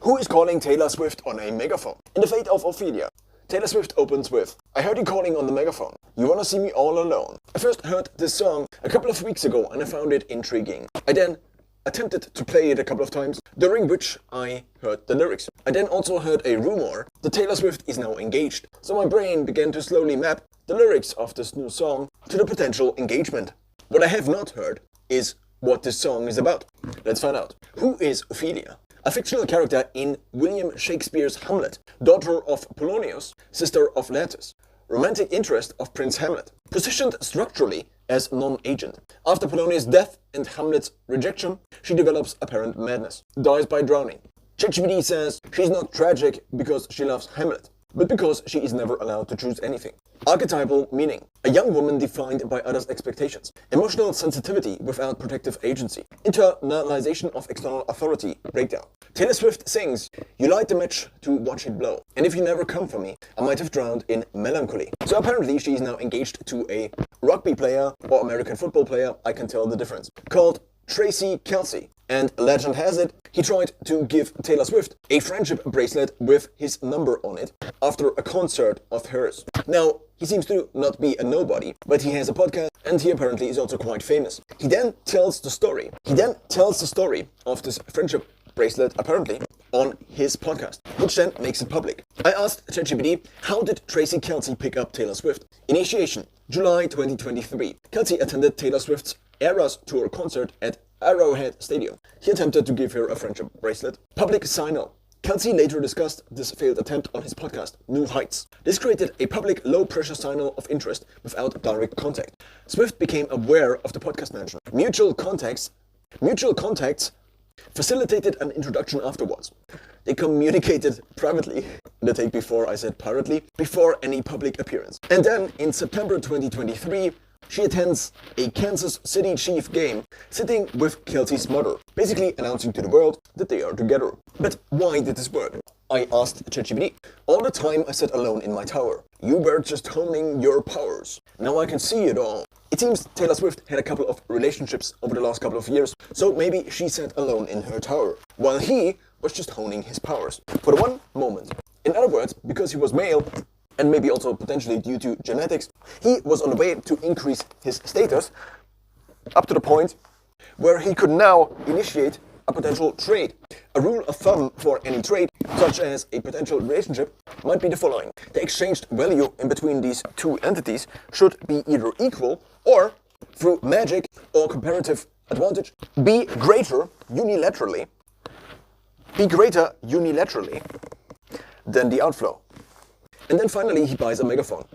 Who is calling Taylor Swift on a megaphone? In the fate of Ophelia, Taylor Swift opens with, "I heard you calling on the megaphone. You wanna see me all alone?" I first heard this song a couple of weeks ago and I found it intriguing. I then attempted to play it a couple of times, during which I heard the lyrics. I then also heard a rumor that Taylor Swift is now engaged, so my brain began to slowly map the lyrics of this new song to the potential engagement. What I have not heard is what this song is about. Let's find out. Who is Ophelia? A fictional character in William Shakespeare's Hamlet, daughter of Polonius, sister of Laertes, romantic interest of Prince Hamlet, positioned structurally as non-agent. After Polonius' death and Hamlet's rejection, she develops apparent madness, dies by drowning. ChatGPT says she's not tragic because she loves Hamlet, but because she is never allowed to choose anything. Archetypal meaning: a young woman defined by others' expectations. Emotional sensitivity without protective agency. Internalization of external authority breakdown. Taylor Swift sings, "You light the match to watch it blow. And if you never come for me, I might have drowned in melancholy." So apparently she is now engaged to a rugby player or American football player, I can tell the difference, called Tracy Kelce. And legend has it, he tried to give Taylor Swift a friendship bracelet with his number on it after a concert of hers. Now, he seems to not be a nobody, but he has a podcast and he apparently is also quite famous. He then tells the story of this friendship bracelet, apparently, on his podcast, which then makes it public. I asked ChatGPT, how did Tracy Kelce pick up Taylor Swift? Initiation, July 2023. Kelce attended Taylor Swift's Eras Tour concert at Arrowhead Stadium. He attempted to give her a friendship bracelet. Public signal. Kelce later discussed this failed attempt on his podcast, New Heights. This created a public low-pressure signal of interest without direct contact. Swift became aware of the podcast mention. Mutual contacts facilitated an introduction afterwards. They communicated privately, the take before I said privately, before any public appearance. And then, in September 2023, she attends a Kansas City Chiefs game, sitting with Kelce's mother, basically announcing to the world that they are together. But why did this work? I asked ChatGPT. All the time I sat alone in my tower. You were just honing your powers. Now I can see it all. It seems Taylor Swift had a couple of relationships over the last couple of years, so maybe she sat alone in her tower, while he was just honing his powers. For the one moment. In other words, because he was male, and maybe also potentially due to genetics, he was on the way to increase his status up to the point where he could now initiate a potential trade. A rule of thumb for any trade, such as a potential relationship, might be the following. The exchanged value in between these two entities should be either equal or, through magic or comparative advantage, be greater unilaterally than the outflow. And then finally he buys a megaphone.